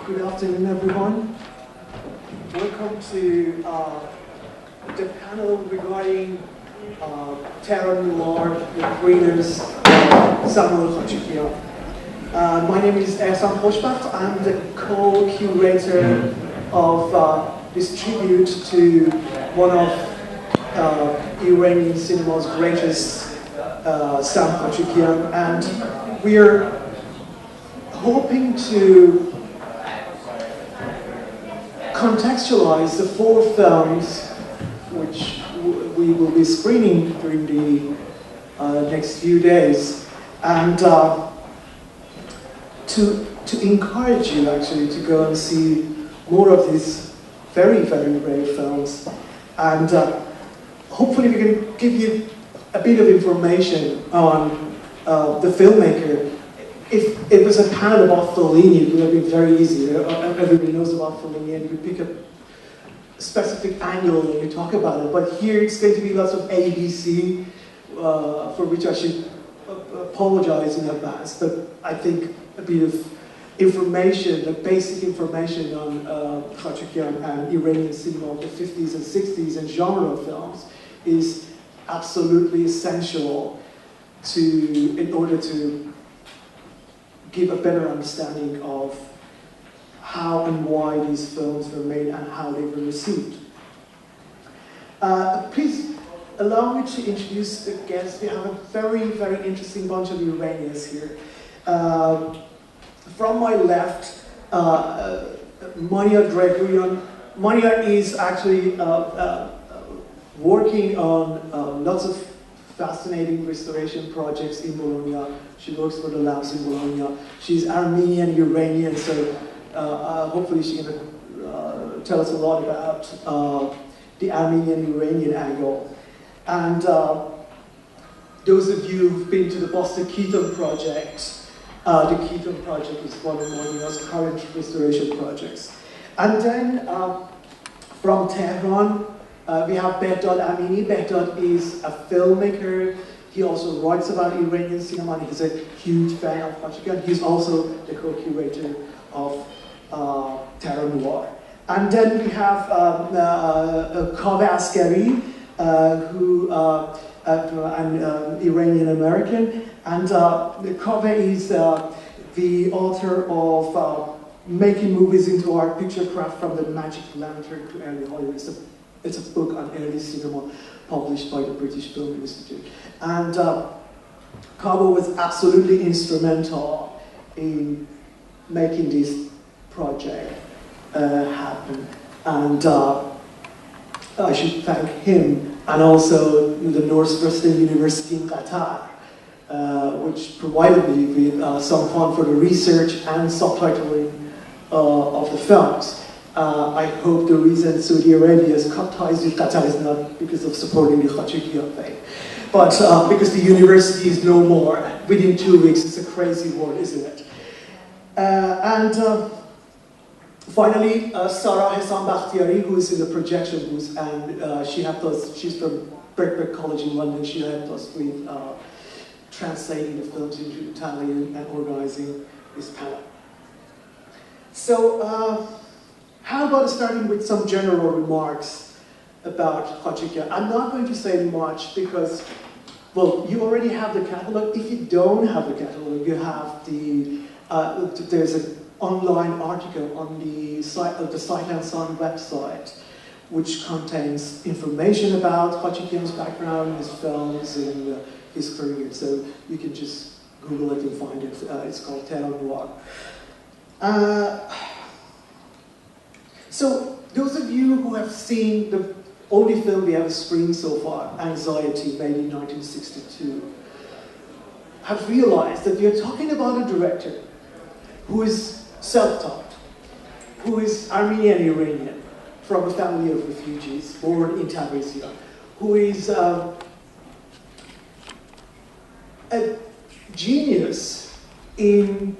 Good afternoon, everyone. Welcome to the panel regarding terror noir with readers Cinema Ritrovato. My name is Ehsan Khoshbakht. I'm the co-curator of this tribute to one of Iranian cinema's greatest, Khachikian, and we're hoping to contextualize the 4 films which we will be screening during the next few days, and to encourage you actually to go and see more of these very, very rare films, and hopefully we can give you a bit of information on the filmmaker. If it was a panel about Fellini, it would have been very easy. Everybody knows about Fellini, and you pick a specific angle and you talk about it. But here it's going to be lots of ABC, for which I should apologize in advance. But I think a bit of information, the basic information on Khachikian and Iranian cinema of the 50s and 60s and genre films is absolutely essential in order to give a better understanding of how and why these films were made and how they were received. Please allow me to introduce the guests. We have a very, very interesting bunch of Iranians here. From my left, Mania Gregorian. Mania is actually working on lots of fascinating restoration projects in Bologna. She works for the labs in Bologna. She's Armenian, Iranian, so hopefully she can tell us a lot about the Armenian-Iranian angle. And those of you who've been to the Boston Keaton project, the Keaton project is one of Monia's current restoration projects. And then from Tehran, we have Behdad Amini. Behdad is a filmmaker. He also writes about Iranian cinema, and he's a huge fan of Khachikian. He's also the co-curator of Terror Noir. And then we have Kave Askari, who an Iranian-American. And Kave is the author of Making Movies into Art, Picture Craft from the Magic Lantern to Early Hollywood. It's a book on early cinema published by the British Film Institute. And Kave was absolutely instrumental in making this project happen. And I should thank him, and also the Northwestern University in Qatar, which provided me with some fund for the research and subtitling of the films. I hope the reason Saudi Arabia's cut ties with Qatar is not because of supporting the Khachikian thing, but because the university is no more. Within 2 weeks, it's a crazy word, isn't it? And finally, Sarah Ehsan Bakhtiari, who is in the projection booth, and she helped us. She's from Birkbeck College in London. She helped us with translating the films into Italian and organizing this panel. So. How about starting with some general remarks about Khachikian? I'm not going to say much because, well, you already have the catalog. If you don't have the catalog, you have there's an online article on the site of the Sight and Sound website, which contains information about Khachikian's background, his films, and his career. So you can just Google it and find it. It's called Terror Noir. So, those of you who have seen the only film we have screened so far, Anxiety, made in 1962, have realized that we are talking about a director who is self-taught, who is Armenian-Iranian, from a family of refugees, born in Tabriz, who is a genius in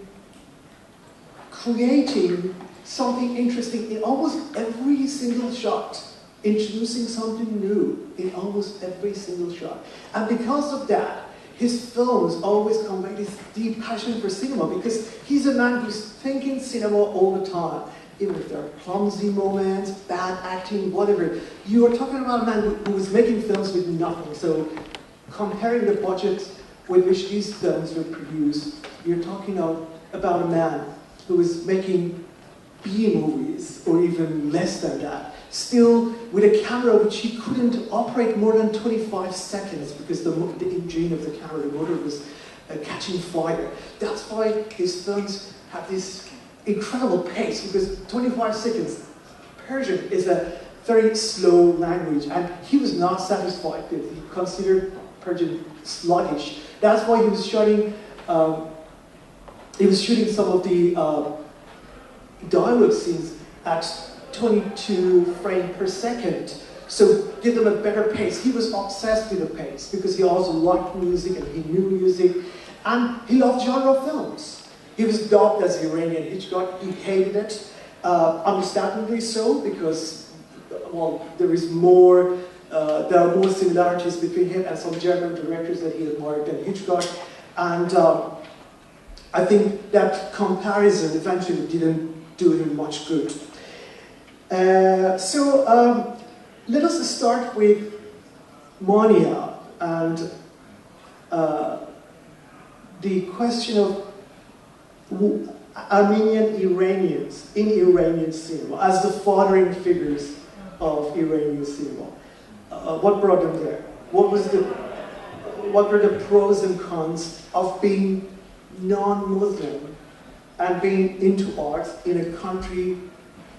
creating something interesting in almost every single shot, introducing something new in almost every single shot. And because of that, his films always convey this deep passion for cinema because he's a man who's thinking cinema all the time. Even if there are clumsy moments, bad acting, whatever. You are talking about a man who was making films with nothing. So comparing the budget with which these films were produced, you're talking about a man who was making B movies, or even less than that, still with a camera which he couldn't operate more than 25 seconds because the engine of the camera, the motor was catching fire. That's why his films have this incredible pace, because 25 seconds, Persian is a very slow language, and he was not satisfied with it. He considered Persian sluggish. That's why he was shooting some of the dialogue scenes at 22 frames per second. So give them a better pace. He was obsessed with the pace because he also liked music and he knew music, and he loved genre films. He was dubbed as Iranian Hitchcock. He hated it, understandably so, because, well, there are more similarities between him and some German directors that he admired than Hitchcock. And I think that comparison eventually didn't do him much good. So let us start with Mania and the question of Armenian Iranians in Iranian cinema, as the fathering figures of Iranian cinema. What brought them there? What were the pros and cons of being non-Muslim and being into art in a country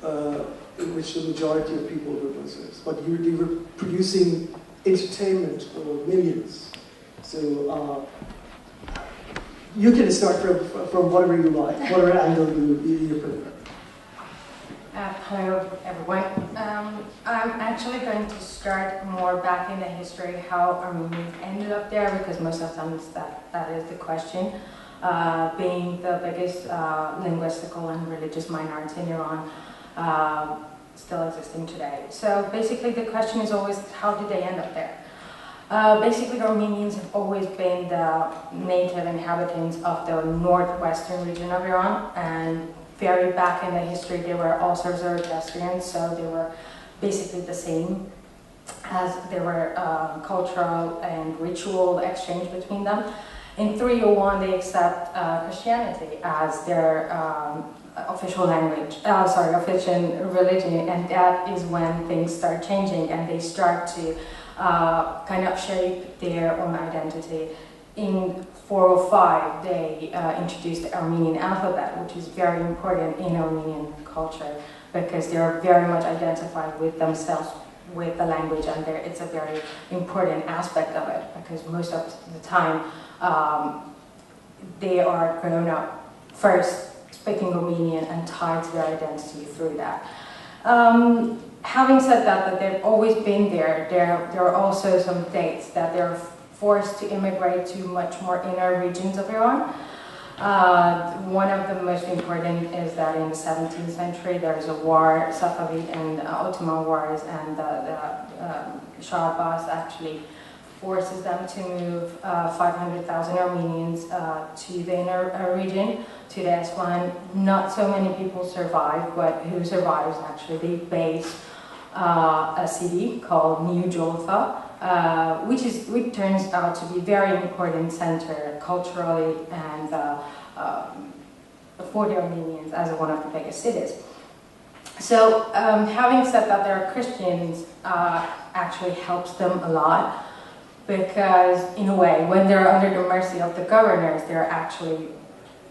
in which the majority of people were Muslims, but they were producing entertainment for millions? So you can start from whatever you like, whatever angle you prefer. Hello, everyone. I'm actually going to start more back in the history, how Armenians ended up there, because most of the times that is the question. Being the biggest linguistical and religious minority in Iran, still existing today. So basically the question is always, how did they end up there? Basically, Armenians have always been the native inhabitants of the northwestern region of Iran, and very back in the history they were also Zoroastrians, so they were basically the same, as there were cultural and ritual exchange between them. In 301 they accept Christianity as their official language, official religion, and that is when things start changing and they start to kind of shape their own identity. In 405, they introduced the Armenian alphabet, which is very important in Armenian culture because they are very much identified with themselves, with the language, and it's a very important aspect of it because most of the time they are grown up first speaking Armenian and tied to their identity through that. Having said that they've always been there, there are also some dates that they're forced to immigrate to much more inner regions of Iran. One of the most important is that in the 17th century there's a war, Safavid and Ottoman wars, and the Shah Abbas actually forces them to move 500,000 Armenians to the inner region, to the Eswan. Not so many people survive, but who survives actually, they base a city called New Jolfa, which turns out to be a very important center culturally and for the Armenians as one of the biggest cities. So having said that, there are Christians actually helps them a lot, because in a way, when they're under the mercy of the governors, they're actually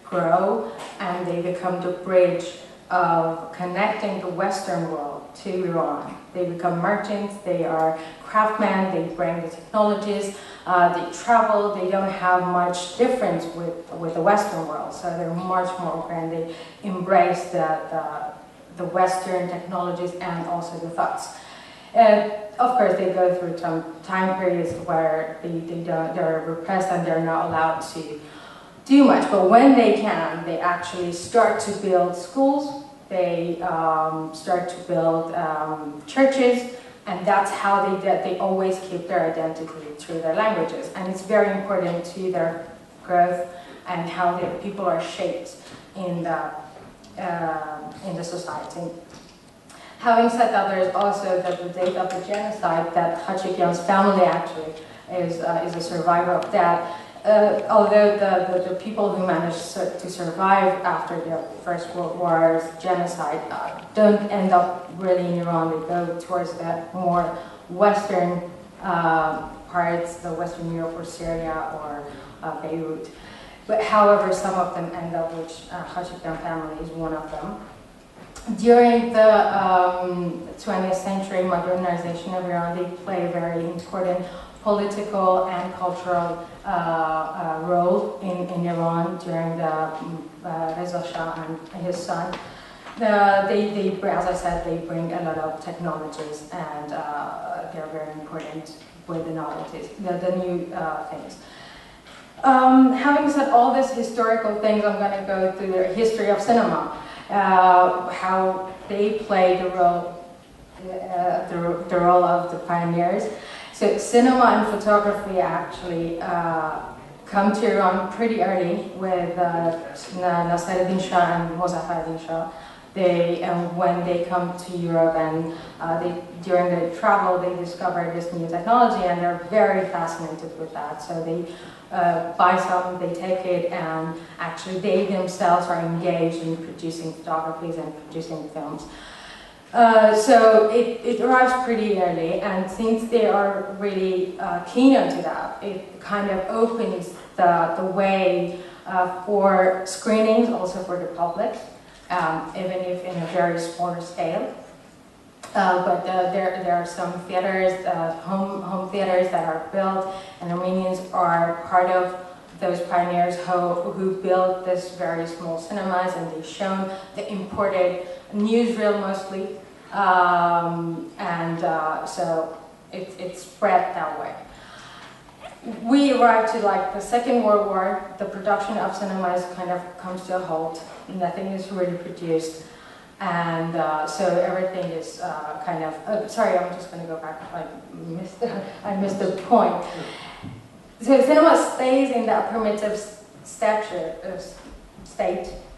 grow and they become the bridge of connecting the Western world to Iran. They become merchants, they are craftsmen, they bring the technologies, they travel, they don't have much difference with the Western world, so they're much more open, they embrace the Western technologies and also the thoughts. Of course, they go through some time periods where they're repressed and they're not allowed to do much, but when they can, they actually start to build schools, they start to build churches, And that's how they always keep their identity through their languages. And it's very important to their growth and how the people are shaped in the society. Having said that, there is also the date of the genocide that Khachikian's family actually is a survivor of that. Although the people who managed to survive after the First World War's genocide don't end up really in Iran, they go towards the more western parts, the Western Europe or Syria or Beirut. But however, some of them end up, which Khachikian family is one of them. During the 20th century modernization of Iran, they play a very important political and cultural role in Iran during the Reza Shah and his son. As I said, they bring a lot of technologies, and they're very important with the novelties, the new things. Having said all these historical things, I'm going to go through the history of cinema, how they play the role of the pioneers. So cinema and photography actually come to Iran pretty early with Nasseruddin Shah and Mozaffaruddin Shah. When they come to Europe and during their travel, they discover this new technology and they're very fascinated with that. So they buy some, they take it, and actually they themselves are engaged in producing photographies and producing films. So it arrives pretty early, and since they are really keen onto that, it kind of opens the way for screenings also for the public, even if in a very smaller scale. But there are some theaters, home theaters that are built, and Armenians are part of those pioneers who built this very small cinemas, and they've shown the imported newsreel mostly, so it's spread that way. We arrived to like the Second World War. The production of cinemas kind of comes to a halt. Nothing is really produced, and so everything is kind of. Sorry, I'm just going to go back. I missed the point. So cinema stays in that primitive state,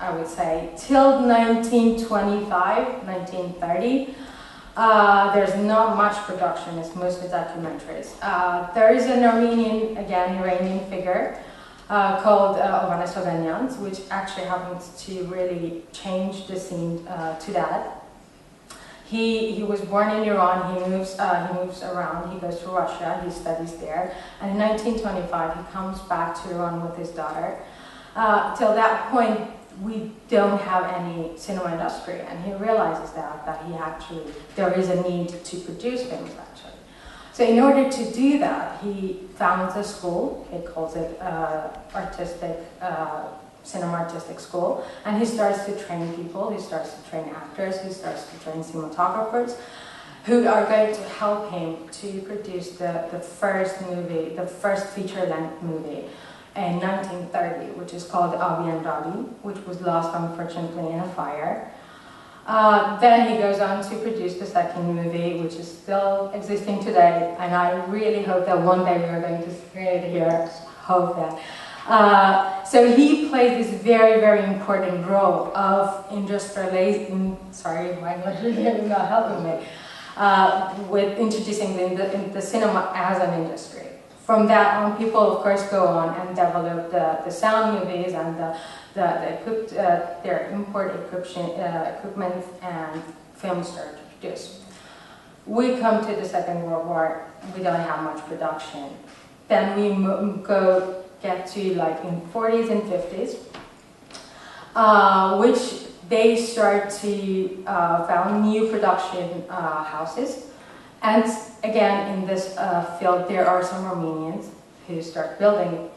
I would say, till 1925, 1930. There's not much production, it's mostly documentaries. There is an Iranian figure called Ovanes Oganyan, which actually happens to really change the scene to that. He was born in Iran, he moves around, he goes to Russia, he studies there, and in 1925 he comes back to Iran with his daughter. Till that point, we don't have any cinema industry, and he realizes that there is a need to produce films actually. So in order to do that, he founds a school. He calls it Cinema Artistic School, and he starts to train people. He starts to train actors. He starts to train cinematographers, who are going to help him to produce the first movie, the first feature-length movie, in 1930, which is called Abi and Rabi, which was lost unfortunately in a fire. Then he goes on to produce the second movie, which is still existing today, and I really hope that one day we are going to screen it here. Hope that. So he plays this very, very important role of industrializing. Sorry, my English is not helping me. With introducing the cinema as an industry. From that on, people of course go on and develop the sound movies and their import equipment and films start to produce. We come to the Second World War, we don't have much production. Then we get to like in 40s and 50s, which they start to found new production houses. And again, in this field, there are some Armenians who start building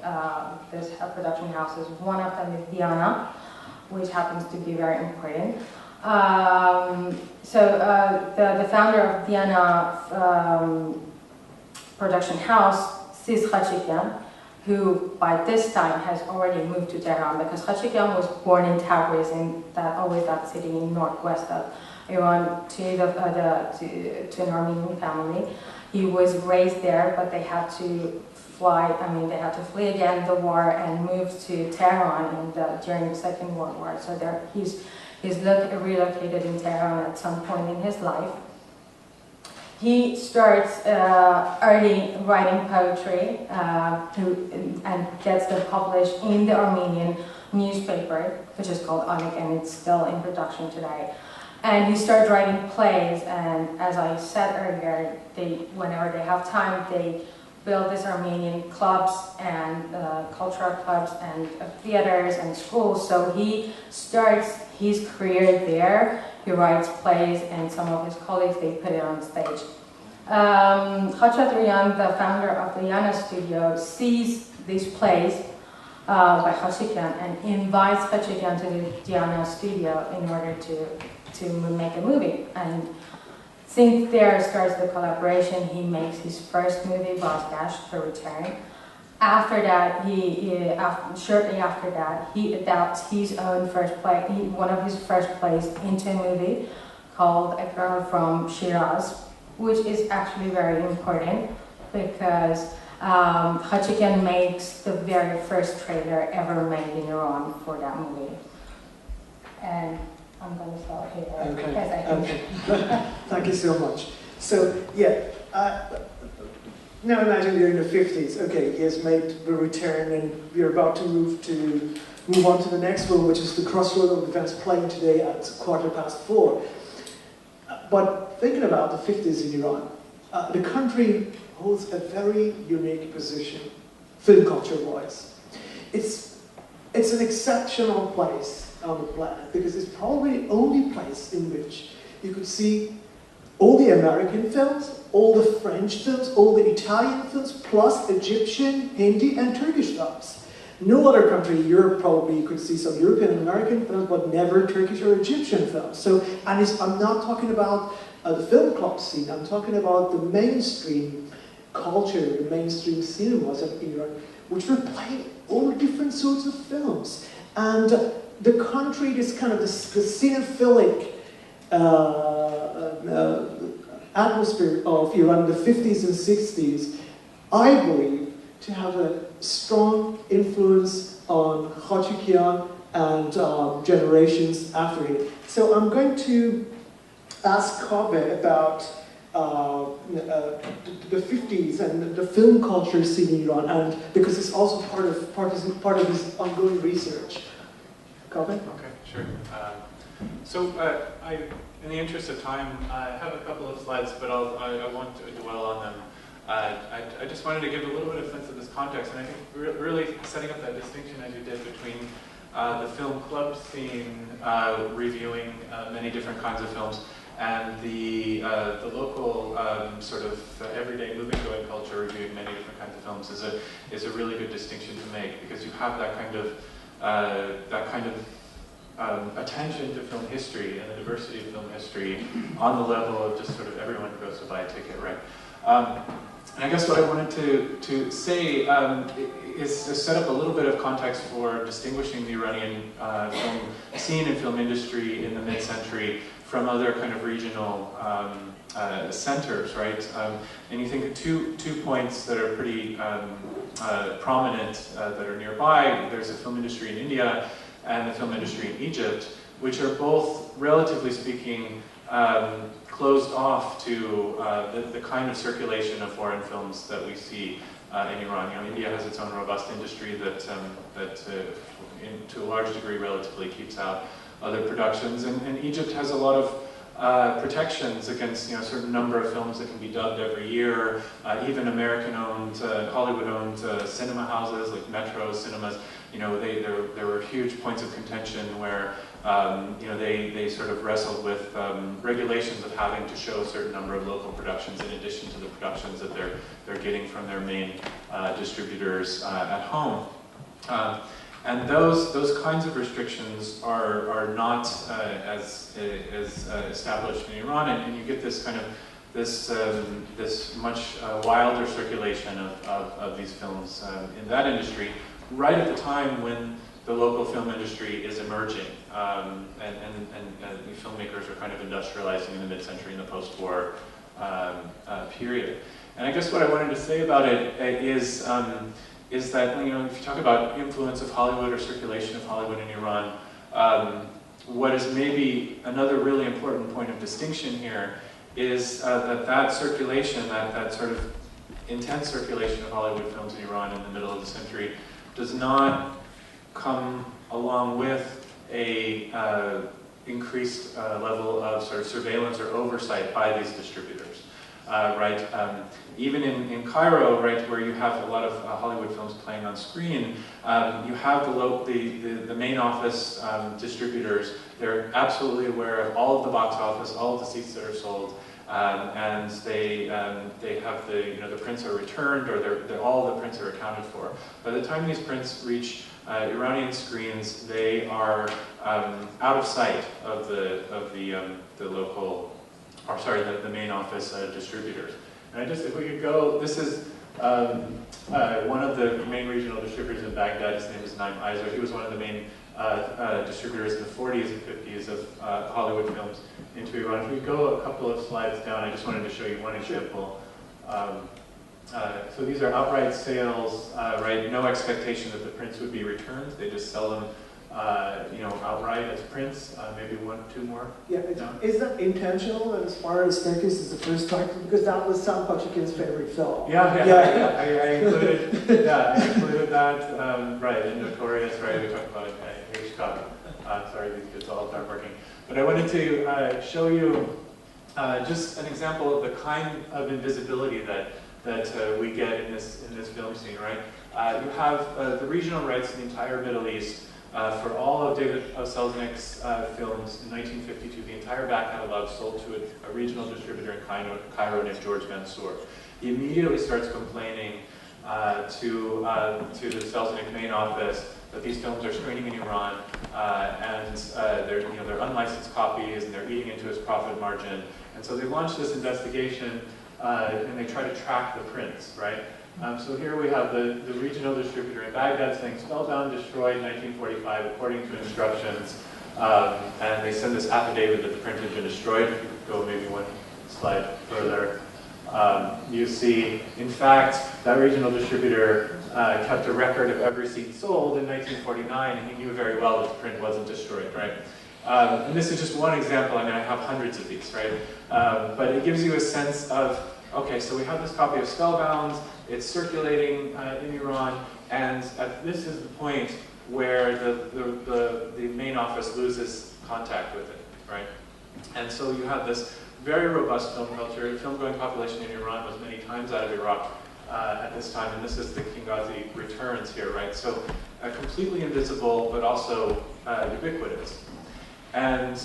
these production houses. One of them is Diana, which happens to be very important. The founder of Diana production house sees Khachikian, who by this time has already moved to Tehran, because Khachikian was born in Tabriz, in that city in northwest of Iran to an Armenian family. He was raised there, but they had to they had to flee again the war and move to Tehran during the Second World War. So he's relocated in Tehran at some point in his life. He starts early writing poetry and gets them published in the Armenian newspaper, which is called Anik, and it's still in production today. And he started writing plays, and as I said earlier, whenever they have time, they build these Armenian clubs and cultural clubs and theaters and schools. So he starts his career there. He writes plays, and some of his colleagues, they put it on stage. Khachikian, the founder of the Yana studio, sees these plays by Khachikian and invites Khachikian to the Yana studio in order to make a movie. And since there starts the collaboration, he makes his first movie, Vazgash, The Return. After that, shortly after that, he adapts his own first play, one of his first plays, into a movie called A Girl from Shiraz, which is actually very important because Khachikian makes the very first trailer ever made in Iran for that movie. And I'm going to stop here. Okay. Thank you so much. So, yeah, now imagine you're in the 50s. Okay, he has made The Return, and we're about to move on to the next one, which is The Crossroad of Events, playing today at 4:15. But thinking about the 50s in Iran, the country holds a very unique position, film culture-wise. It's an exceptional place on the planet because it's probably the only place in which you could see all the American films, all the French films, all the Italian films, plus Egyptian, Hindi, and Turkish films. No other country in Europe probably you could see some European and American films, but never Turkish or Egyptian films. So, I'm not talking about the film club scene, I'm talking about the mainstream culture, the mainstream cinemas of Iran, which were playing all different sorts of films. And the country, this kind of the cinephilic atmosphere of Iran in the 50s and 60s, I believe, to have a strong influence on Khachikian and generations after him. So I'm going to ask Kave about the 50s and the film culture scene in Iran, and because it's also part of his ongoing research. Kave? Okay, sure. In the interest of time, I have a couple of slides, but I won't dwell on them. I just wanted to give a little bit of sense of this context, and I think really setting up that distinction as you did between the film club scene, reviewing many different kinds of films, and the local sort of everyday movie-going culture reviewing many different kinds of films is a really good distinction to make, because you have that kind of attention to film history and the diversity of film history on the level of just sort of everyone goes to buy a ticket, right? And I guess what I wanted to say is to set up a little bit of context for distinguishing the Iranian film scene and film industry in the mid-century from other kind of regional centers, right? And you think of two points that are pretty prominent that are nearby. There's a film industry in India and the film industry in Egypt, which are both, relatively speaking, closed off to the kind of circulation of foreign films that we see in Iran. You know, India has its own robust industry that to a large degree, relatively keeps out other productions, and Egypt has a lot of protections against a certain number of films that can be dubbed every year. Even American-owned, Hollywood-owned cinema houses like Metro cinemas. There were huge points of contention where they sort of wrestled with regulations of having to show a certain number of local productions in addition to the productions that they're getting from their main distributors at home. And those kinds of restrictions are not as established in Iran, and you get this kind of this much wilder circulation of these films in that industry, right at the time when the local film industry is emerging, and the filmmakers are kind of industrializing in the mid-century and the post-war period. And I guess what I wanted to say about it is that, you know, if you talk about influence of Hollywood or circulation of Hollywood in Iran, what is maybe another really important point of distinction here is that circulation, that sort of intense circulation of Hollywood films in Iran in the middle of the century does not come along with a increased level of sort of surveillance or oversight by these distributors, right? Even in Cairo, right, where you have a lot of Hollywood films playing on screen, you have the main office distributors. They're absolutely aware of all of the box office, all of the seats that are sold, and they have the prints are returned, or all the prints are accounted for. By the time these prints reach Iranian screens, they are out of sight of the local, or sorry, the main office distributors. And if we could go, this is one of the main regional distributors in Baghdad. His name is Naim Izer. He was one of the main distributors in the 40s and 50s of Hollywood films into Iran. If we go a couple of slides down, I just wanted to show you one example. So these are outright sales, right? No expectation that the prints would be returned. They just sell them, outright as prints. Maybe one, two more. Yeah, is that intentional? And as far as Staircase is the first title, because that was Sam Khachikian's favorite film. Yeah. I included, I included that. Right, in Notorious. Right, we talked about Hitchcock. Sorry, these kids all start working. But I wanted to show you just an example of the kind of invisibility that we get in this film scene, right? You have the regional rights in the entire Middle East for all of David Selznick's films in 1952. The entire back catalog sold to a regional distributor in Cairo named George Mansour. He immediately starts complaining to the Selznick main office that these films are screening in Iran and they're unlicensed copies and they're eating into his profit margin. And so they launched this investigation and they try to track the prints, right? So here we have the regional distributor in Baghdad saying Spellbound destroyed in 1945 according to instructions, and they send this affidavit that the print had been destroyed. If you could go maybe one slide further, you see, in fact, that regional distributor kept a record of every seat sold in 1949, and he knew very well that the print wasn't destroyed, right? And this is just one example. I mean, I have hundreds of these, right? But it gives you a sense of, okay, so we have this copy of Spellbound, it's circulating in Iran, and this is the point where the main office loses contact with it, right? And so you have this very robust film culture. The film-going population in Iran was many times out of Iraq at this time, and this is the Kingazi returns here, right? So completely invisible, but also ubiquitous. And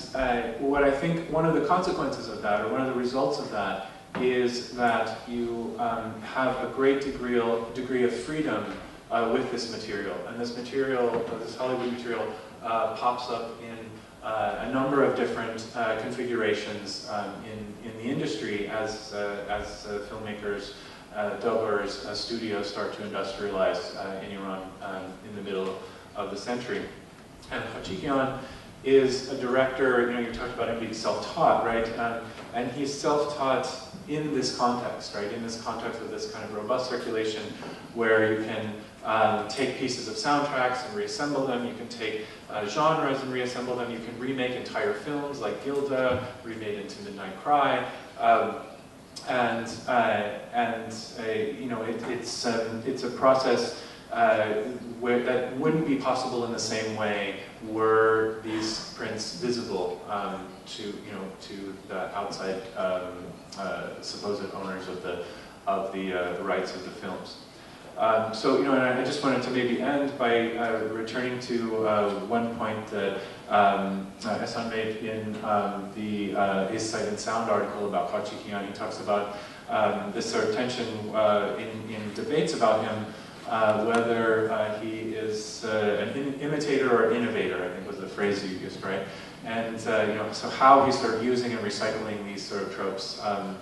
what I think one of the consequences of that, or one of the results of that, is that you have a great degree of freedom with this material. And this material, this Hollywood material, pops up in a number of different configurations in the industry as filmmakers, dubbers, studios start to industrialize in Iran in the middle of the century. And Khachikian is a director, you talked about him being self-taught, right? And he's self-taught in this context, right? In this context of this kind of robust circulation where you can take pieces of soundtracks and reassemble them, you can take genres and reassemble them, you can remake entire films like Gilda, remade into Midnight Cry, it's a process where that wouldn't be possible in the same way were these prints visible to the outside supposed owners of the rights of the films. And I just wanted to maybe end by returning to one point that Ehsan made in his Sight and Sound article about Khachikian. He talks about this sort of tension in debates about him, whether he is an imitator or innovator, I think was the phrase you used, right? And so how he's sort of using and recycling these sort of tropes, and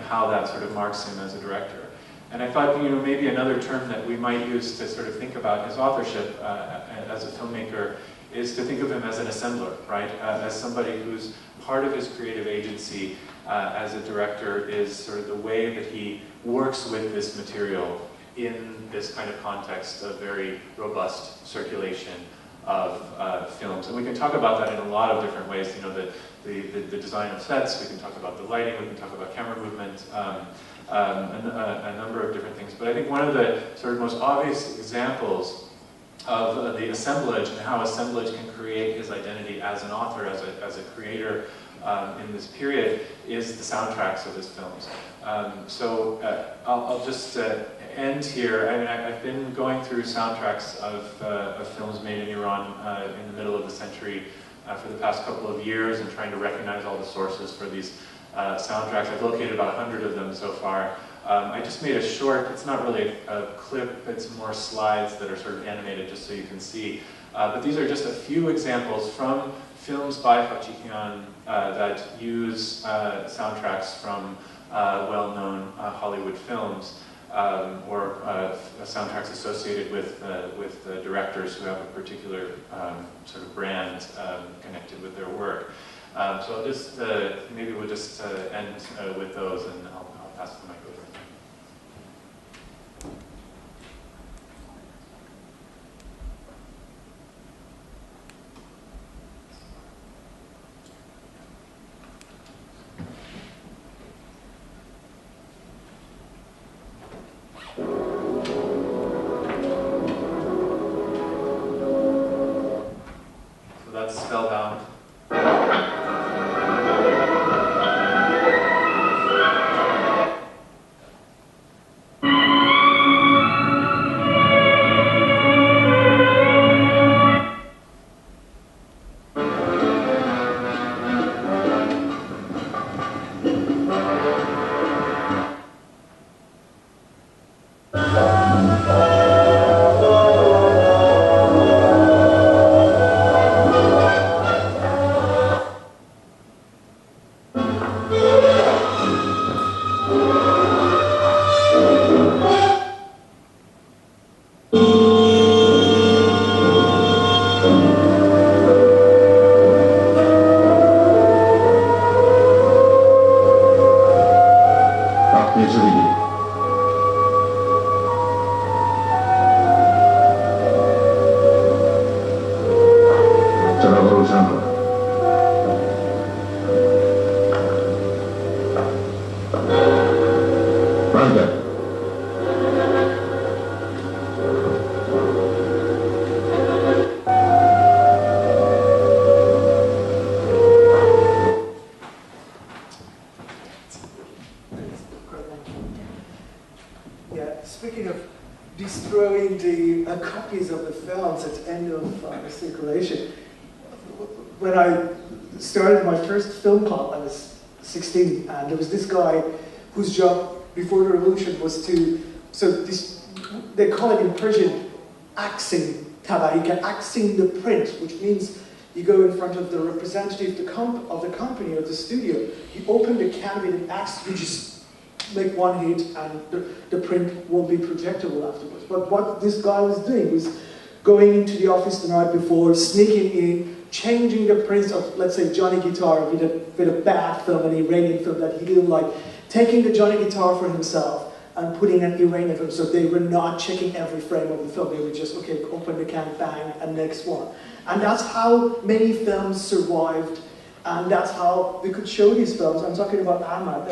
how that sort of marks him as a director. And I thought, you know, maybe another term that we might use to sort of think about his authorship as a filmmaker is to think of him as an assembler, right? As somebody who's part of his creative agency as a director is sort of the way that he works with this material in this kind of context of very robust circulation of films. And we can talk about that in a lot of different ways. You know, the design of sets, we can talk about the lighting, we can talk about camera movement, a number of different things. But I think one of the sort of most obvious examples of the assemblage and how assemblage can create his identity as an author, as a creator in this period, is the soundtracks of his films. I'll just end here. I mean, I've been going through soundtracks of films made in Iran in the middle of the century for the past couple of years and trying to recognize all the sources for these soundtracks. I've located about 100 of them so far. I just made a short, it's not really a clip, it's more slides that are sort of animated just so you can see. But these are just a few examples from films by Khachikian that use soundtracks from well-known Hollywood films or soundtracks associated with directors who have a particular sort of brand connected with their work. So I'll just, maybe we'll just end with those, and I'll pass the mic over. So that's Spellbound. When I started my first film club, I was 16, and there was this guy whose job before the revolution was to, they call it in Persian, axing tabarika, axing the print, which means you go in front of the representative of the company or the studio, you open the can with an axe, you just make one hit, and the print won't be projectable afterwards. But what this guy was doing was going into the office the night before, sneaking in, changing the prints of, let's say, Johnny Guitar with a bad film, an Iranian film that he didn't like, taking the Johnny Guitar for himself and putting an Iranian film, so they were not checking every frame of the film, they were just, okay, open the can, bang, and next one. And that's how many films survived, and that's how we could show these films. I'm talking about Ahmad,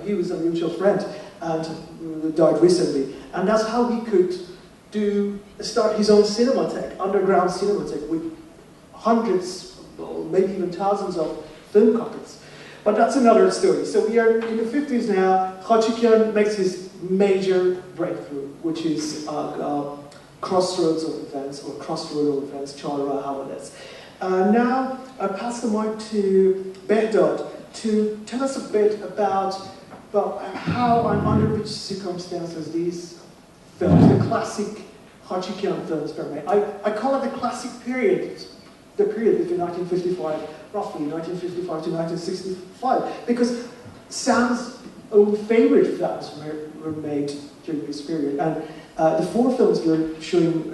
he was a mutual friend, and died recently. And that's how he could start his own cinematheque, underground cinematheque, with hundreds, maybe even thousands of film copies. But that's another story. So we are in the 50s now. Khachikian makes his major breakthrough, which is Crossroads of Events, or Crossroad of Events, Chara Hawades. Now I pass the mic to Behdad to tell us a bit about how and under which circumstances these films, the classic Khachikian films were made. I call it the classic period, the period between 1955, roughly 1955 to 1965, because sounds own favorite films were made during this period. And the 4 films we're showing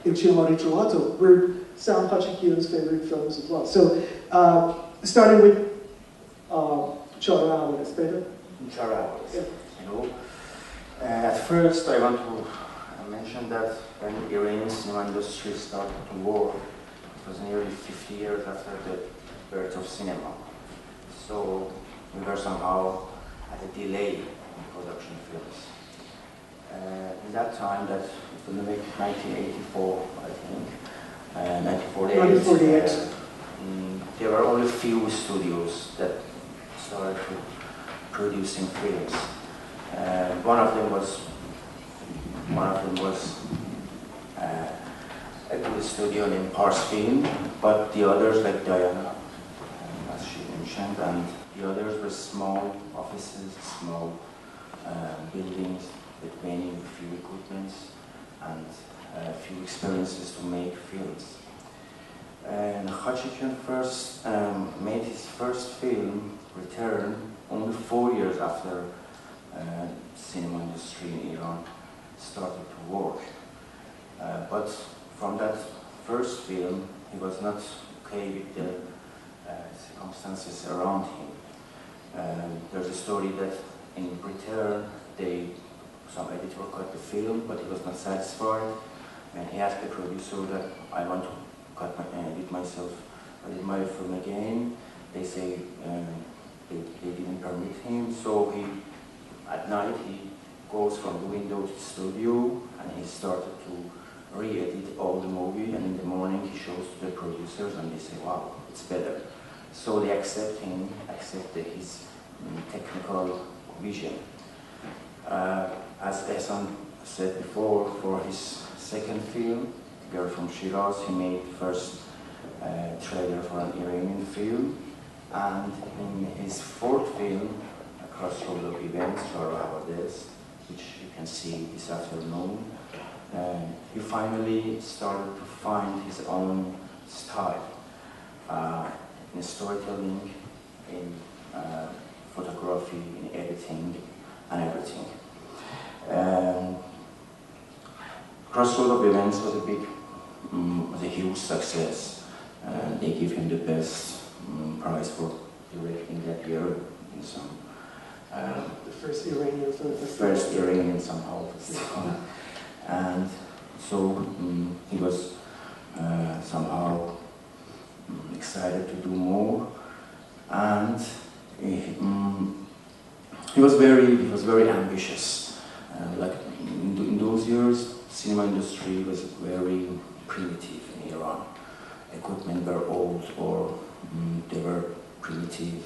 in Cinema Ritrovato were Sam Khachikian's favorite films as well. So, starting with Chara Hours, Yeah. At first, I want to mention that when the Iranian cinema industry started to work, it was nearly 50 years after the birth of cinema. So we were somehow at a delay in production films. In that time, that it was like 1984, I think, 1948. There were only few studios that started producing films. One of them was a good studio named Pars Film, but the others, like Diana, as she mentioned, and the others were small offices, small buildings with many few equipments and few experiences to make films. And Khachikian first made his first film, Return, only 4 years after cinema industry in Iran started to work. But from that first film, he was not okay with the circumstances around him. There's a story that in Return, some editor cut the film, but he was not satisfied, and he asked the producer that I want to edit myself, edit my film again. They say they didn't permit him, so at night he goes from the window to the studio and he started to re-edit all the movie, and in the morning he shows to the producers and they say, wow, it's better. So they accept his technical vision. As Ehsan said before, for his second film, Girl from Shiraz, he made first trailer for an Iranian film, and in his fourth film, Crossroad of Events, which you can see this afternoon, he finally started to find his own style in storytelling, in photography, in editing, and everything. Crossroad of Events was a huge success. They give him the best prize for directing that year in some. The first Iranian film. The first Iranian somehow. And so he was somehow excited to do more, and he was very ambitious. Like in those years, cinema industry was very primitive in Iran. Equipment were old, or they were primitive.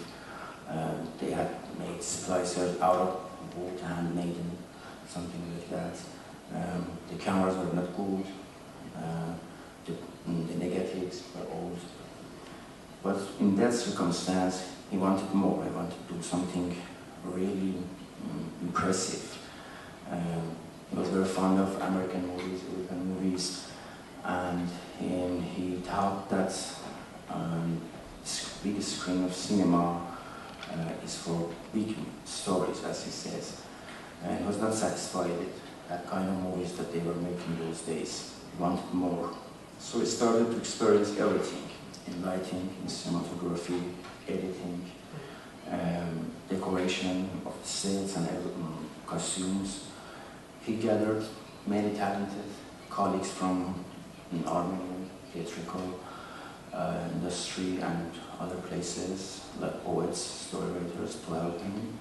They had made splicers out of wood, handmade, something like that. The cameras were not good. The negatives were old. But in that circumstance, he wanted more. He wanted to do something really impressive. He was very fond of American movies, European movies, and he thought that big screen of cinema is for big stories, as he says. And he was not satisfied with that kind of movies that they were making those days. He wanted more. So he started to experience everything, in lighting, in cinematography, editing, decoration of the sets and costumes. He gathered many talented colleagues from the Armenian theatrical industry and other places, like poets, story writers, to help him.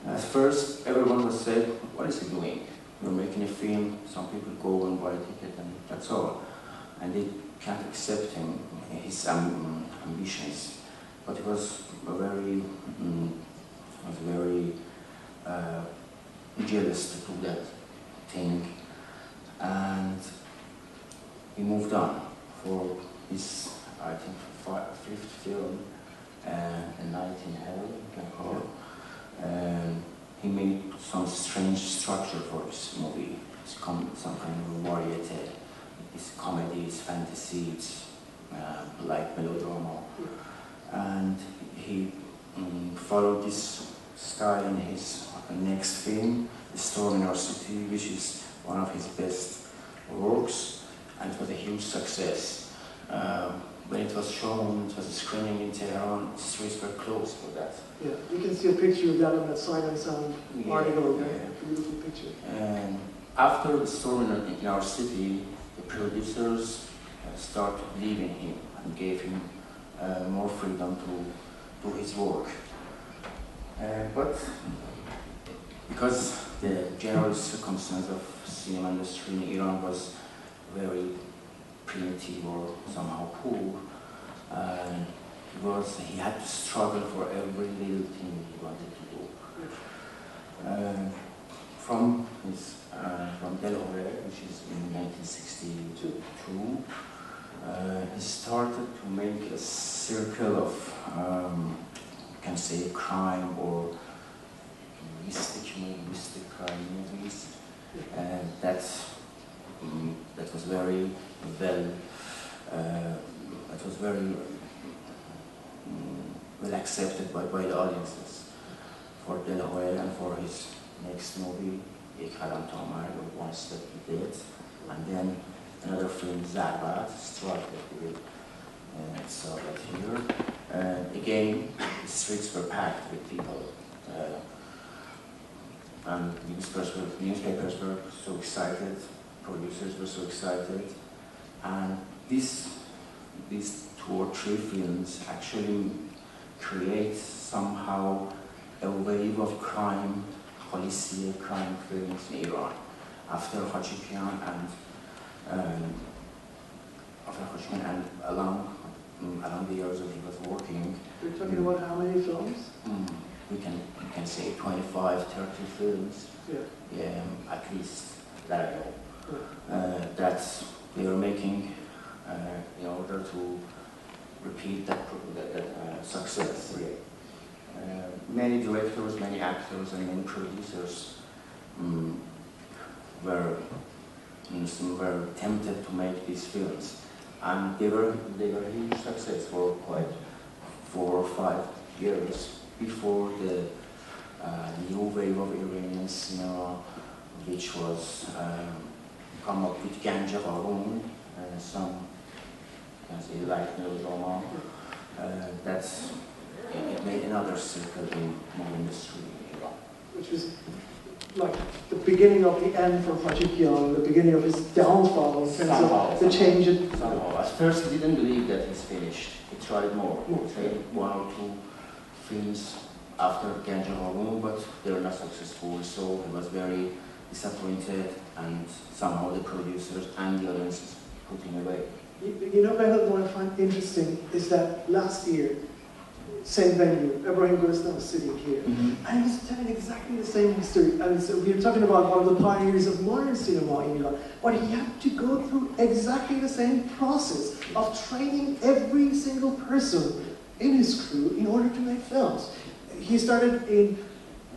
At first, everyone was saying, what is he doing? You're making a film, some people go and buy a ticket, and that's all. And they can't accept him, his ambitions. But he was very jealous to do that thing. And he moved on for his, I think, fifth film, A Night in Hell, you can call it. He made some strange structure for his movie. It's some kind of variety. It's comedy, it's fantasy, it's like melodrama. And he followed this style in his next film, The Storm in Our City, which is one of his best works, and it was a huge success. When it was shown, it was a screening in Tehran, the streets were closed for that. Yeah, you can see a picture of that on that Sight and Sound article, yeah. A beautiful picture. And after The Storm in Our City, the producers started believing him and gave him more freedom to do his work. But because the general circumstance of cinema industry in Iran was very primitive or somehow poor, he had to struggle for every little thing he wanted to do. From Della, which is in 1962, he started to make a circle of, you can say, crime or mystic crime movies, and that was very well. That was very well accepted by the audiences for Della and for his next movie, One Step to Death, and then another film, Zarbat, Strike that we saw that here. Again, the streets were packed with people, and newspapers were so excited, producers were so excited, and these 2 or 3 films actually create somehow a wave of crime, policier crime films in Iran. After Khachikian and along the years that he was working. You're talking about how many films? We can say 25, 30 films. Yeah. At least that I know. That they were making in order to repeat that success. Many directors, many actors, and many producers were tempted to make these films, and they were a huge success for quite 4 or 5 years before the new wave of Iranian cinema, which was come up with Ganja Harun, some can say light melodrama. It made another circle in movie industry in Iran. Which was like the beginning of the end for Khachikian, the beginning of his downfall in terms of the change. Somehow. At first he didn't believe that he's finished. He tried more. He tried 1 or 2 films after Ganja Harun, but they were not successful, so he was very disappointed, and somehow the producers and the audiences put him away. You know, Behdad, what I find interesting is that last year, same venue, Ibrahim Gulistan was sitting here, and he was telling exactly the same history. I mean, so we were talking about one of the pioneers of modern cinema in Iran, but he had to go through exactly the same process of training every single person in his crew in order to make films. He started in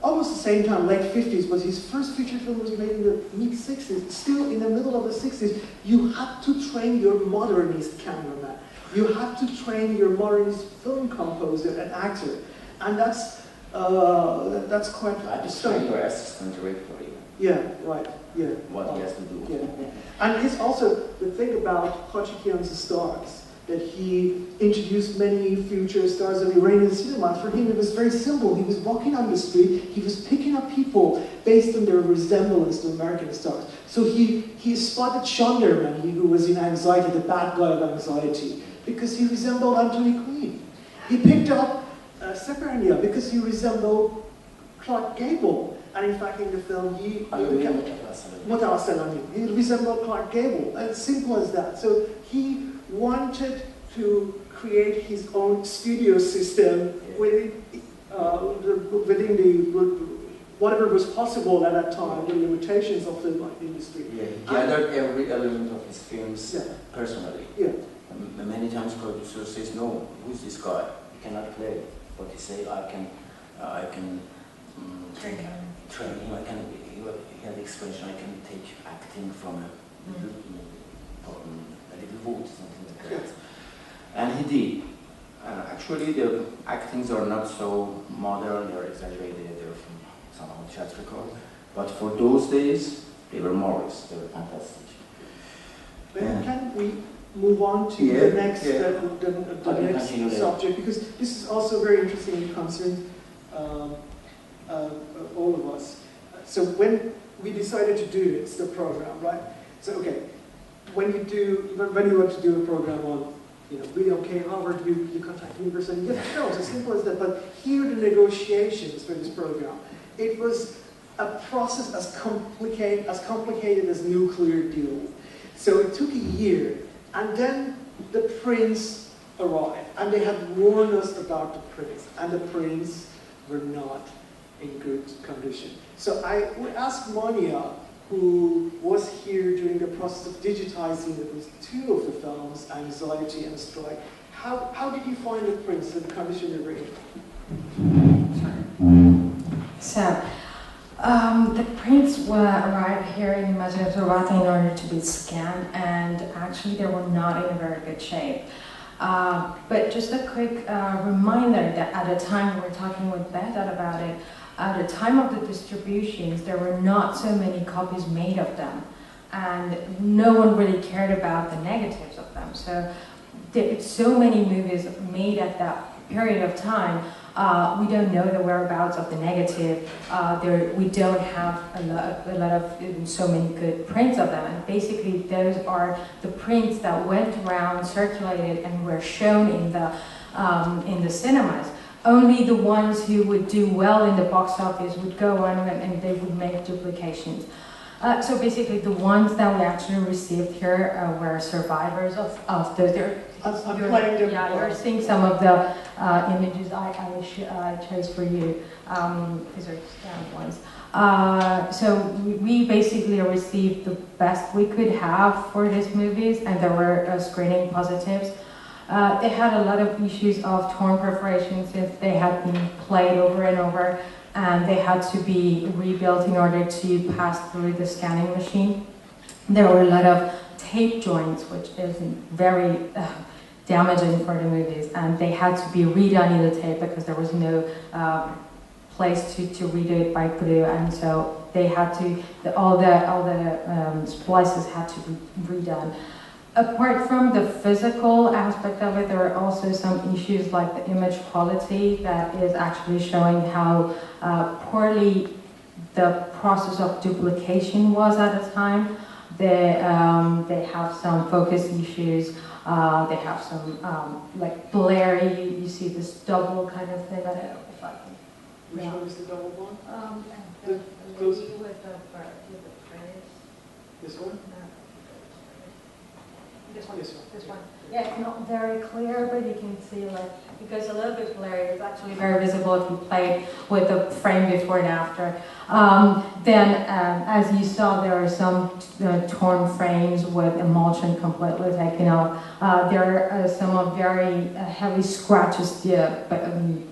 almost the same time, late 50s, but his first feature film was made in the mid-60s. Still in the middle of the 60s, you had to train your modernist cameraman. You had to train your modernist film composer and actor. And that's quite... You had to train your assistant director. Yeah, right, yeah. What he has to do. Yeah. And it's also the thing about Khachikian's stars, that he introduced many future stars of Iranian cinema. For him, it was very simple. He was walking on the street, he was picking up people based on their resemblance to American stars. So he spotted Chanderman, who was in Anxiety, the bad guy of Anxiety, because he resembled Anthony Quinn. He picked up Sepernia because he resembled Clark Gable. And in fact, in the film, he resembled Clark Gable. As simple as that. So he wanted to create his own studio system within whatever was possible at that time, the limitations of the industry. Yeah, he gathered every element of his films personally. Yeah. Many times producers says, no, who's this guy? He cannot play. But he say, I can train him. He had the expression, I can take acting from a little wood, something like that. And he did. Actually, the actings are not so modern, they're exaggerated, they're somehow theatrical. But for those days, they were marvelous, they were fantastic. Can we move on to the next, the next subject? Because this is also very interesting and concerns all of us. So when we decided to do this, the program, right? So okay, when you want to do a program on, really okay, Harvard, you contact Universal, you get films, as simple as that. But here, the negotiations for this program, it was a process as complicated as nuclear deal. So it took a year, and then the prints arrived, and they had warned us about the prints, and the prints were not in good condition. So I would ask Mania, who was here during the process of digitizing at least 2 of the films, Anxiety and Strike. How did you find the prints and the condition they were in? So, the prints arrived here in Mania Gregorian in order to be scanned, and actually they were not in a very good shape. But just a quick reminder that at the time we were talking with Behdad about it, at the time of the distributions, there were not so many copies made of them, and no one really cared about the negatives of them. So, so many movies made at that period of time. We don't know the whereabouts of the negative. We don't have a lot of so many good prints of them. And basically, those are the prints that went around, circulated, and were shown in the cinemas. Only the ones who would do well in the box office would go on and they would make duplications. So basically, the ones that we actually received here were survivors of those. You're seeing some of the images I chose for you. These are scanned ones. So we basically received the best we could have for these movies, and there were screening positives. They had a lot of issues of torn perforations since they had been played over and over, and they had to be rebuilt in order to pass through the scanning machine. There were a lot of tape joints, which is very damaging for the movies, and they had to be redone in the tape because there was no place to redo it by glue, and so they had to, all the splices had to be redone. Apart from the physical aspect of it, there are also some issues like the image quality that is actually showing how poorly the process of duplication was at the time. They have some focus issues. They have some like blurry. You see this double kind of thing. I don't know if I can. Which one is the double one? The those lady with the phrase. This one? This one. This one. This one. Yeah, it's not very clear, but you can see like it goes a little bit blurry. It's actually very visible if you play with the frame before and after. As you saw, there are some torn frames with emulsion completely taken off. There are some very heavy scratches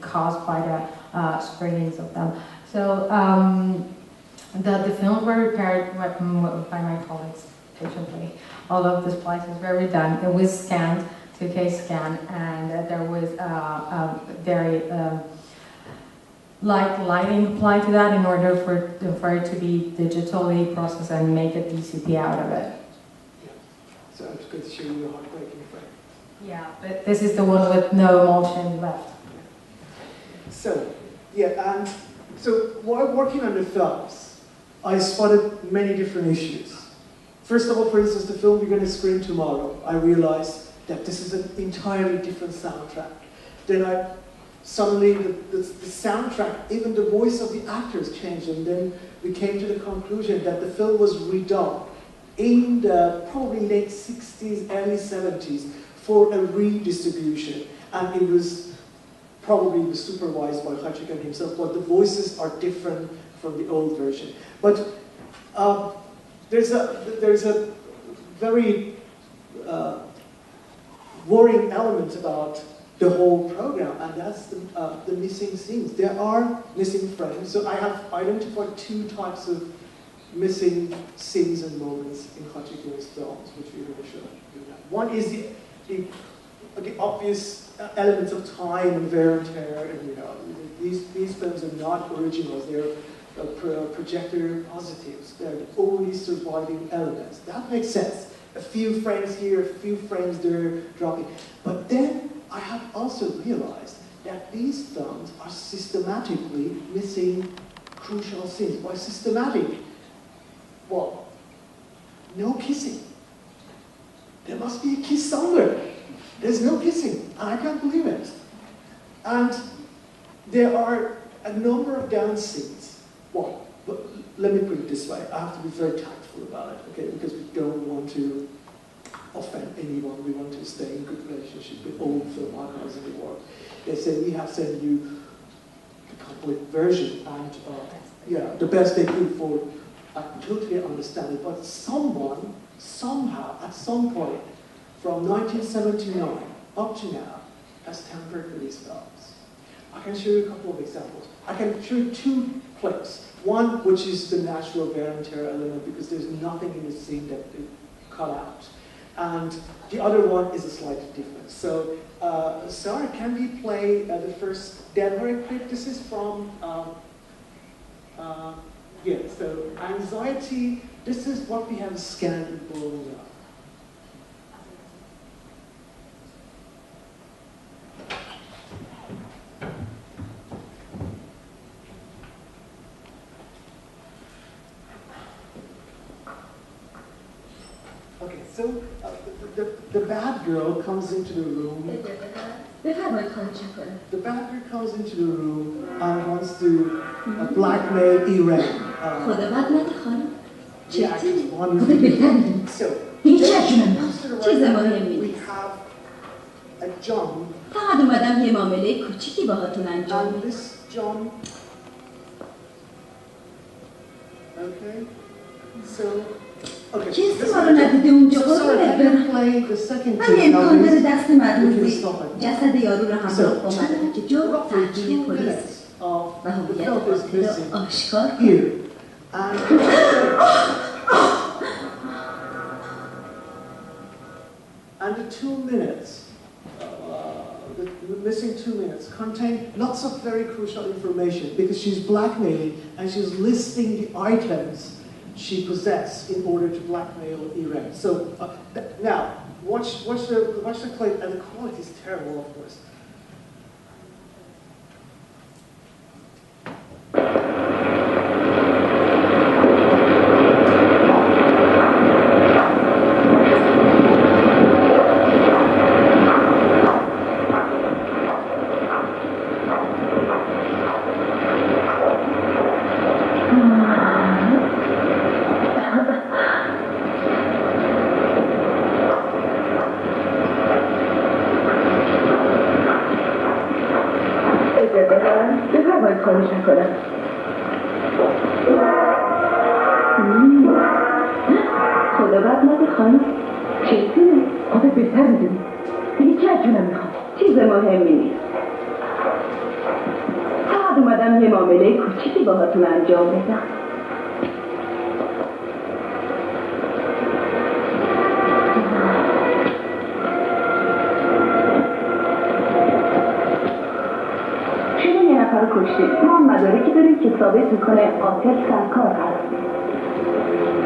caused by the screenings of them. So the films were repaired by my colleagues patiently. All of the splices were redone. It was scanned, 2K scan, and there was very light lighting applied to that in order for it to be digitally processed and make a DCP out of it. Yeah. So I'm just going to show you the heartbreaking frame. Yeah, but this is the one with no emulsion left. So, yeah, and so while working on the films, I spotted many different issues. First of all, for instance, the film we're going to screen tomorrow, I realized that this is an entirely different soundtrack. Then suddenly the soundtrack, even the voice of the actors changed, and then we came to the conclusion that the film was redone in the probably late 60s, early 70s for a redistribution, and it was probably supervised by Khachikian himself, but the voices are different from the old version. But there's a very worrying element about the whole program, and that's the missing scenes. There are missing frames, so I have identified 2 types of missing scenes and moments in Khachikian's films, which we will show you now. One is the obvious elements of time and wear and tear, and you know, these films are not originals. They're projector positives. They're the only surviving elements. That makes sense. A few frames here, a few frames there, dropping. But then I have also realized that these films are systematically missing crucial scenes. By systematic, well, no kissing. There must be a kiss somewhere. There's no kissing, and I can't believe it. And there are a number of dance scenes. Well, let me put it this way. I have to be very tactful about it, okay? Because we don't want to offend anyone. We want to stay in good relationship with all film archives in the world. They say we have sent you the complete version, and yeah, the best they could for. I totally understand it, but someone, somehow, at some point, from 1979 up to now, has tampered with these films. I can show you a couple of examples. I can show you two clips. One, which is the natural wear and tear element, because there's nothing in the scene that they cut out. And the other one is a slightly different. So, Sarah, can we play the first Denver clip? This is from, yeah, so anxiety, this is what we have scanned in Bologna. Okay, so the bad girl comes into the room. The bad girl comes into the room and wants to blackmail Irene. The act is wonderful. So, we have a John. And this John. Okay, so. Okay, sorry, can you play the second clip now, please? We can stop it. So, roughly 2 minutes of the film is missing here. And the 2 minutes, the missing 2 minutes, contain lots of very crucial information because she's blackmailing and she's listing the items she possessed in order to blackmail Irene. So now, watch the clip, and the quality is terrible, of course. باهاتون انجام بدم. شما یه نفر رو کشتید. ما مدارکی داریم که ثابت میکنه قاتل سرکار هست.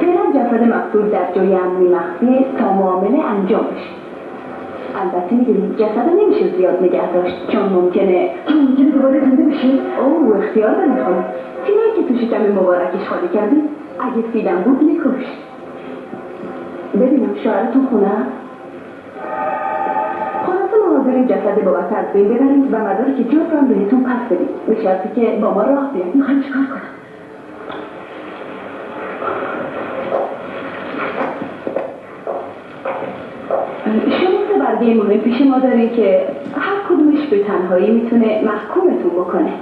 فعلا جسد مقتول در جای امنی مخفیه تا معامله انجام بشه. البته میدونید جسد نمیشه زیاد نگه داشت چون ممکنه دوباره زنده بشه. اوه اختیار داریم خانم. فیلایی که تو شکم مبارکش خالی کردید اگه فیلم بود میکش. ببینم شوهرتون خونه؟ خلاصه ما حاضریم جسد بابت از بین ببریم و مدارک جفت هم بهتون پس بدیم به شرطی که با ما راه بیاید. میخوایم چیکار کنم؟ شما برگه مهم پیش ما داریم که هر کدومش به تنهایی میتونه محکومتون بکنه.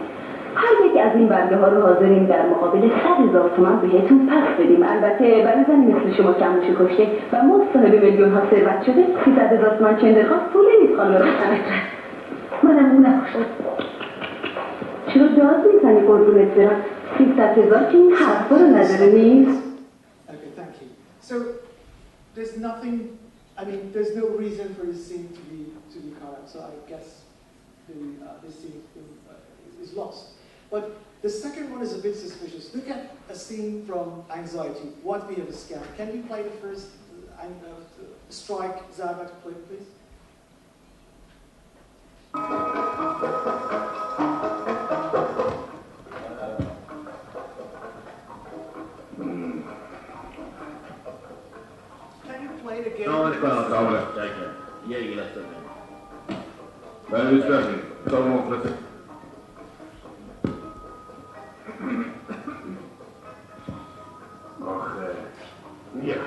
هر یک از این برگه ها رو حاضریم در مقابل 100,000 تومان بهتون پس بدیم. البته برای زنی مثل شما کموشی کشته و ما صاحب میلیون ها ثروت شده 300,000 تومان چند درخواست پولی نیست خانم روشنک. منم اون نکشتم. چرا داد میزنی قربونت برم؟ 300,000 که این حرفا رو نداره نیست. Okay, thank you. So, there's nothing, I mean, there's no reason for this scene to be be cut out. So I guess the scene is lost. But the second one is a bit suspicious. Look at a scene from Anxiety, What We Have Scanned. Can you play the first strike, Zaba, to play, please? Can you play it again? No, it's not over. Take it. Yeah, you left it there. Ben üstlerim. Sorun olsun. Yeah.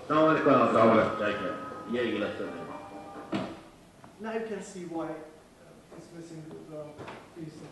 No, it's not over. Take it. Yeah, you left it there. Now you can see why it's missing the 3 seconds.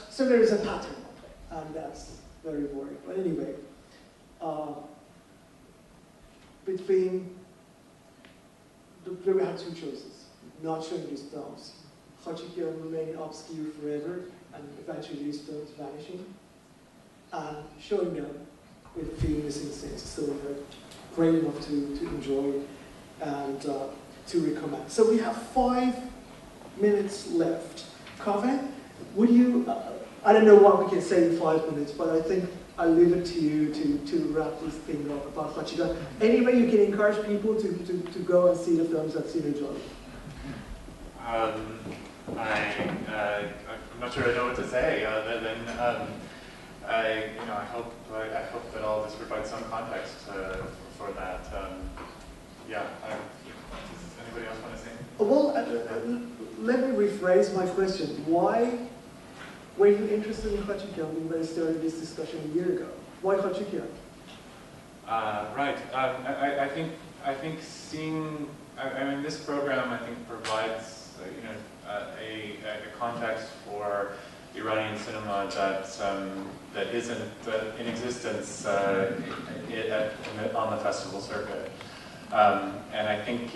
So there is a pattern, and that's very boring. But anyway, we had 2 choices: not showing these films, Khachikian remaining obscure forever, and eventually these films vanishing, and showing them with few missing scenes, still great enough to enjoy and to recommend. So we have 5 minutes left. Kave, would you? I don't know what we can say in 5 minutes, but I think I'll leave it to you to wrap this thing up about Khachikian. Any way you can encourage people to go and see the films that seem enjoyable? I'm not sure I know what to say other than I hope that all this provides some context for that. Does anybody else want to say? Well, let me rephrase my question. Why were you interested in Khachikian when we started this discussion a year ago? Why Khachikian? Right. I think seeing. I mean, this program I think provides a context for Iranian cinema that isn't in existence on the festival circuit. And I think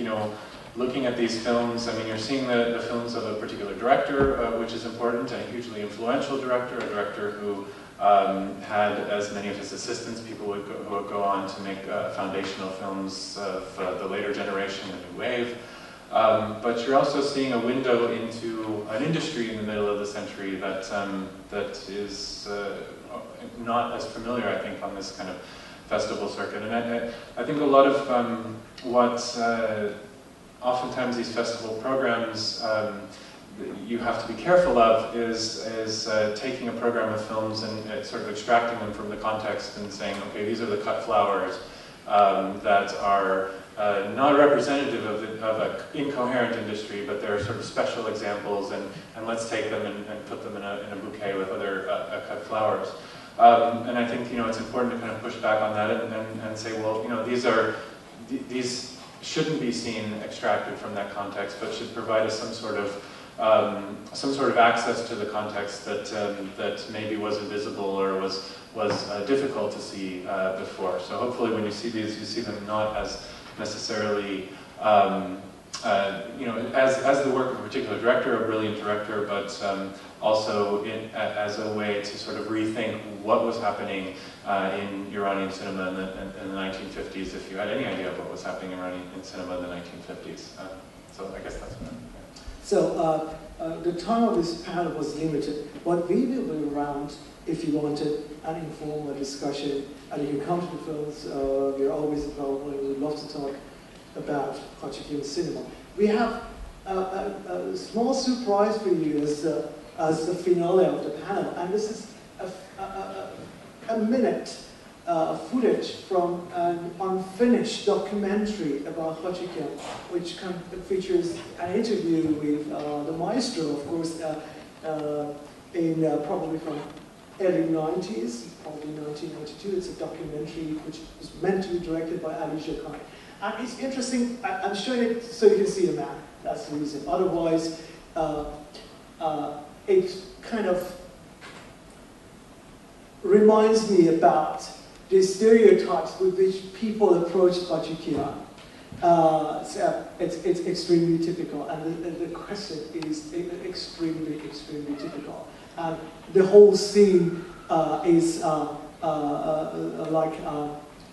looking at these films, I mean, you're seeing the films of a particular director, which is important, a hugely influential director, a director who had as many of his assistants, people who would go on to make foundational films of the later generation, the new wave. But you're also seeing a window into an industry in the middle of the century that is not as familiar, I think, on this kind of festival circuit. And I think a lot of what oftentimes these festival programs you have to be careful of is taking a program of films and sort of extracting them from the context and saying, okay, these are the cut flowers that are not representative of an incoherent industry, but they're sort of special examples, and let's take them and put them in a bouquet with other cut flowers. And I think, it's important to kind of push back on that and say, well, these shouldn't be seen extracted from that context, but should provide us some sort of access to the context that maybe was invisible or was difficult to see before. So hopefully, when you see these, you see them not as necessarily, as the work of a particular director, a brilliant director, but also as a way to sort of rethink what was happening in Iranian cinema in the 1950s, if you had any idea of what was happening in Iranian cinema in the 1950s. So I guess that's what I'm. So the time of this panel was limited, but we will be around if you wanted an informal discussion, and you can come to the films. We're always available, and we'd love to talk about Khachikian cinema. We have a small surprise for you as the finale of the panel, and this is a minute footage from an unfinished documentary about Khachikian, which features an interview with the maestro, of course, in probably from early 90s, probably 1992. It's a documentary which was meant to be directed by Ali Jakai. And it's interesting, I'm showing it so you can see the man, that's the reason. Otherwise, it kind of reminds me about the stereotypes with which people approach Khachikian. It's extremely typical, and the question is extremely, extremely typical. And the whole scene is like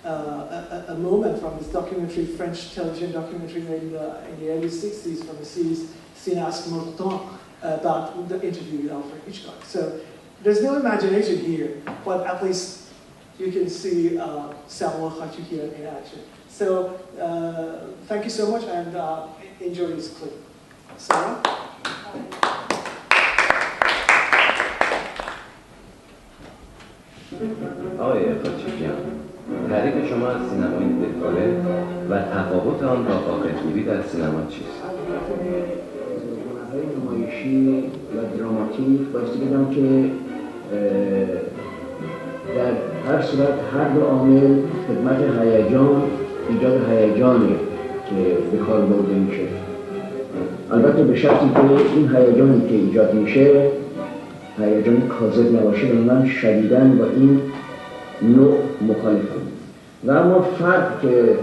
a moment from this documentary, French television documentary made in the early 60s from the series Cinéaste Mortant about the interview with Alfred Hitchcock. So there's no imagination here, but at least you can see Samuel Khachikian in action. So thank you so much, and enjoy this clip. Sarah? آقای خاچیکیان، تعریف شما از سینمای دلخوره و تفاوت آن با واقع‌گویی در سینما چیست؟ هنرهای نمایشی و دراماتیک بایستی بگم که در هر صورت هر دو عامل خدمت هیجان، ایجاد هیجانی که به کار برده میشه. البته به شرطی که این هیجانی که ایجاد میشه هیجان کاذب نباشه و من شدیداً با این نوع مخالفم. و اما فرق که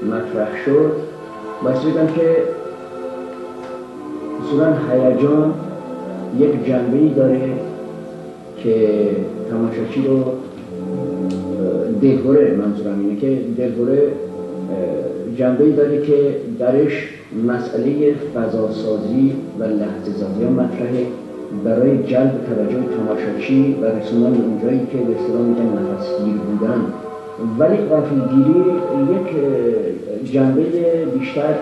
مطرح شد باید بگم که اصولاً هیجان یک جنبه‌ای داره که تماشاچی رو دلهوره، منظورم اینه که دلهوره جنبه‌ای داره که درش مسئله فضاسازی و لحظه‌سازی مطرحه برای جلب توجه تماشاچی و رسوندن به اونجایی که به اصطلاح میگن نفسگیر بودن. ولی غافلگیری یک جنبه بیشتر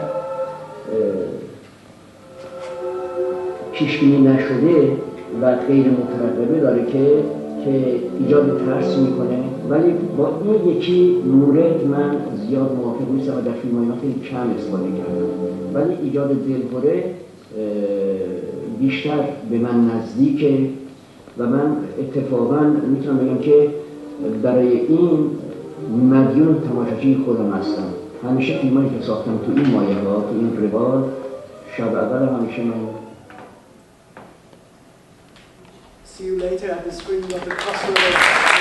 پیشبینی نشده و غیر مترقبه داره که ایجاد ترس میکنه، ولی با این یکی مورد من زیاد موافق نیستم و در فیلم‌های من خیلی کم استفاده کردم، ولی ایجاد دلهوره بیشتر به من نزدیکه و من اتفاقا میتونم بگم که برای این مدیون تماشاچی خودم هستم. همیشه فیلمایی که ساختم تو این مایه ها، تو این روال، شب اول همیشه من See you later at the screening of the Crossroads.